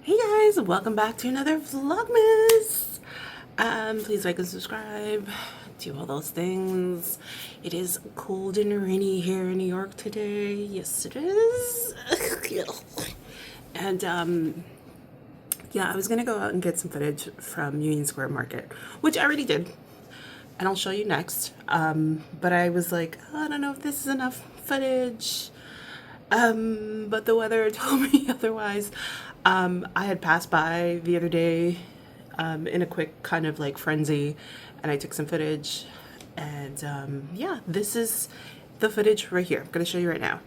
Hey guys, welcome back to another Vlogmas. Please like and subscribe, do all those things. It is cold and rainy here in New York today. Yes, it is. And yeah, I was gonna go out and get some footage from Union Square Market, which I already did, and I'll show you next. But I was like, oh, I don't know if this is enough footage. But the weather told me otherwise. I had passed by the other day in a quick kind of like frenzy, and I took some footage. And yeah, this is the footage right here. I'm going to show you right now.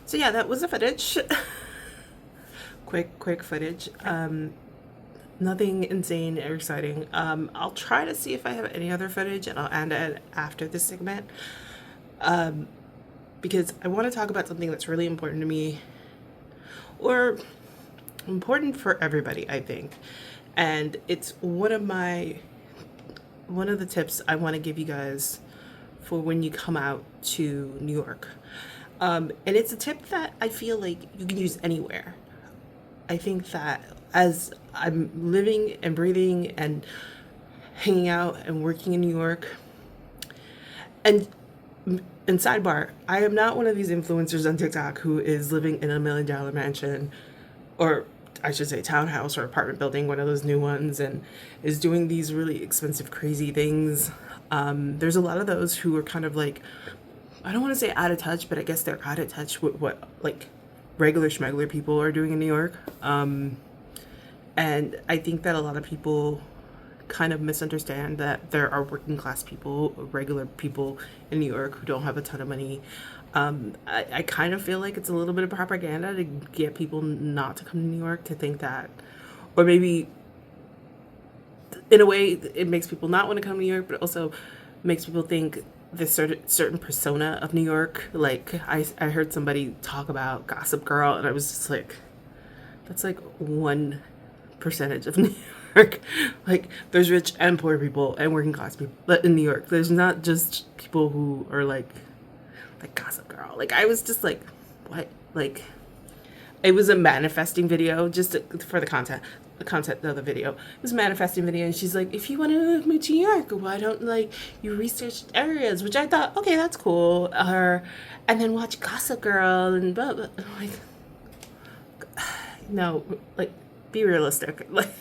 So yeah, that was the footage. quick footage. Nothing insane or exciting. I'll try to see if I have any other footage, and I'll end it after this segment. Because I want to talk about something that's really important to me, or important for everybody, I think. And it's one of the tips I want to give you guys for when you come out to New York. And it's a tip that I feel like you can use anywhere. I think that as I'm living and breathing and hanging out and working in New York, and sidebar, I am not one of these influencers on TikTok who is living in a $1 million mansion, or I should say townhouse or apartment building, one of those new ones, and is doing these really expensive, crazy things. There's a lot of those who are kind of like, I don't want to say out of touch, but I guess they're out of touch with what like regular schmegular people are doing in New York. And I think that a lot of people kind of misunderstand that there are working class people, regular people in New York who don't have a ton of money. I kind of feel like it's a little bit of propaganda to get people not to come to New York, to think that, or maybe in a way it makes people not want to come to New York, but also makes people think this certain persona of New York. Like I heard somebody talk about Gossip Girl, and I was just like, that's like 1% of New York. Like there's rich and poor people and working class people, but in New York there's not just people who are like Gossip Girl. Like I was just like, what? Like it was a manifesting video, just for the content of the video. It was a manifesting video, and she's like, if you want to move to New York, why don't like you research areas, which I thought, okay, that's cool. Or and then watch Gossip Girl and blah blah. Like, no, like be realistic. Like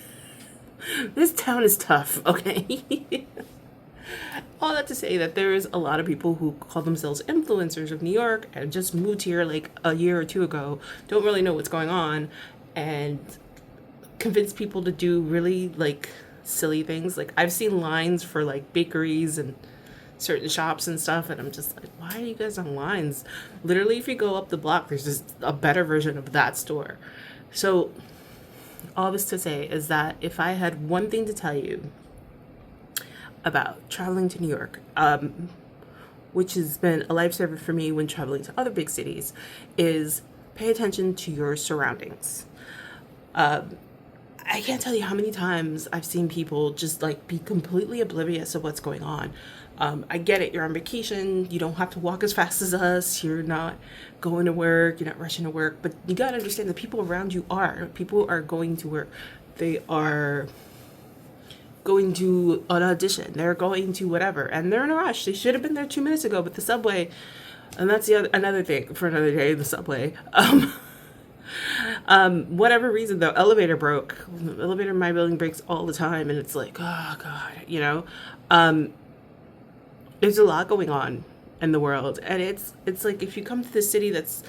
This town is tough, okay? All that to say that there's a lot of people who call themselves influencers of New York and just moved here like a year or two ago, don't really know what's going on, and convince people to do really like silly things. Like I've seen lines for like bakeries and certain shops and stuff, and I'm just like, why are you guys on lines? Literally, if you go up the block, there's just a better version of that store. So all this to say is that if I had one thing to tell you about traveling to New York, which has been a lifesaver for me when traveling to other big cities, is pay attention to your surroundings. I can't tell you how many times I've seen people just like be completely oblivious of what's going on. I get it, you're on vacation, you don't have to walk as fast as us, you're not going to work, you're not rushing to work, but you gotta understand the people around you are. People are going to work. They are going to an audition, they're going to whatever, and they're in a rush. They should have been there 2 minutes ago, but the subway, and that's another thing for another day, the subway. Whatever reason though, elevator broke. The elevator in my building breaks all the time, and it's like, oh God, there's a lot going on in the world, and it's like if you come to this city that's,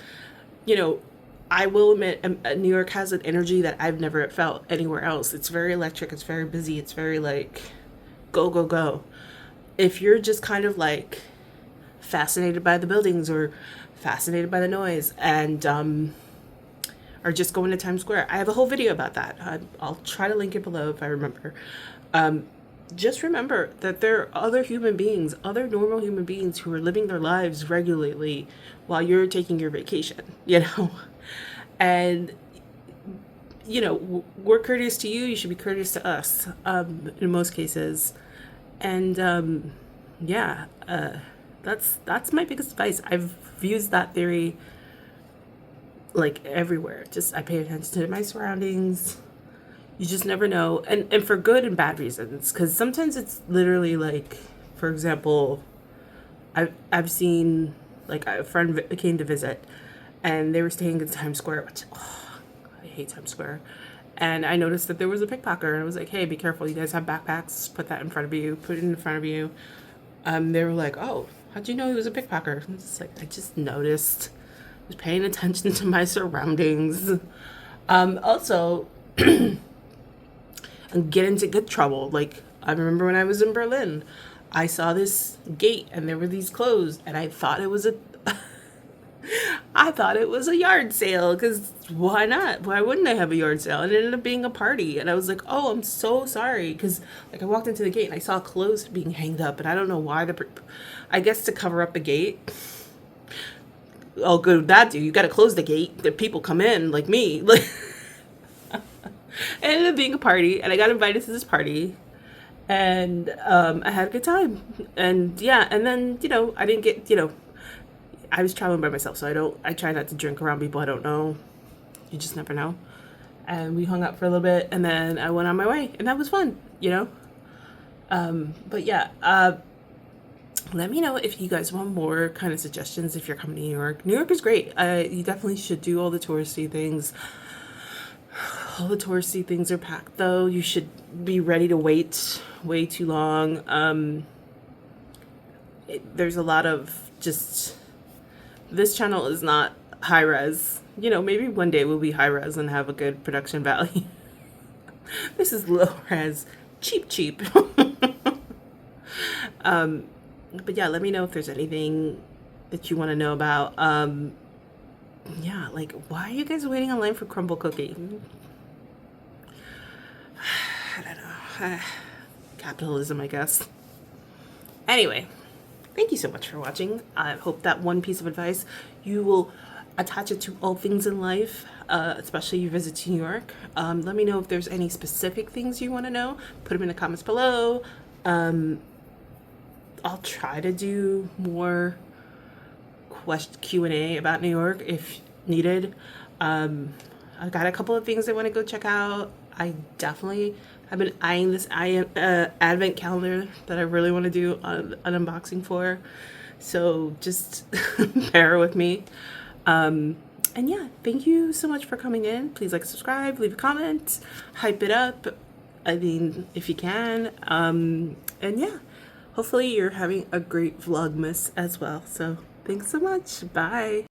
I will admit, New York has an energy that I've never felt anywhere else. It's very electric, it's very busy, it's very like go, go, go. If you're just kind of like fascinated by the buildings or fascinated by the noise and or just going to Times Square, I have a whole video about that. I'll try to link it below if I remember. Just remember that there are other human beings, other normal human beings who are living their lives regularly while you're taking your vacation, and we're courteous to you, you should be courteous to us, in most cases. And that's my biggest advice. I've used that theory like everywhere. Just I pay attention to my surroundings. You just never know, and for good and bad reasons, because sometimes it's literally like, for example, I've seen like a friend came to visit, and they were staying in Times Square, which I hate Times Square, and I noticed that there was a pickpocket, and I was like, hey, be careful, you guys have backpacks, put that in front of you, put it in front of you. They were like, oh, how'd you know he was a pickpocket? I'm just like, I just noticed. I was paying attention to my surroundings. Also. And get into good trouble. Like, I remember when I was in Berlin, I saw this gate and there were these closed, and I thought it was a yard sale, because why not? Why wouldn't I have a yard sale? And it ended up being a party, and I was like, oh, I'm so sorry, because like I walked into the gate and I saw clothes being hanged up, and I don't know why. I guess to cover up the gate. Oh, good would that do? You got to close the gate. The people come in like me, like. It ended up being a party, and I got invited to this party, and I had a good time. And yeah, and then I didn't get I was traveling by myself, so I try not to drink around people I don't know. You just never know. And we hung out for a little bit, and then I went on my way, and that was fun. But yeah, let me know if you guys want more kind of suggestions if you're coming to New York. New York is great. You definitely should do all the touristy things. All the touristy things are packed, though. You should be ready to wait way too long. There's a lot of just... This channel is not high res. Maybe one day we'll be high res and have a good production value. This is low res. Cheap. But yeah, let me know if there's anything that you want to know about. Yeah, like, why are you guys waiting online for crumble cookie? I don't know. Capitalism, I guess. Anyway, thank you so much for watching. I hope that one piece of advice, you will attach it to all things in life, especially your visit to New York. Let me know if there's any specific things you want to know. Put them in the comments below. I'll try to do more Q&A about New York if needed. I've got a couple of things I want to go check out. I definitely have been eyeing this advent calendar that I really want to do an unboxing for. So just bear with me. And yeah, thank you so much for coming in. Please like, subscribe, leave a comment, hype it up. I mean, if you can. And yeah, hopefully you're having a great Vlogmas as well. So thanks so much. Bye.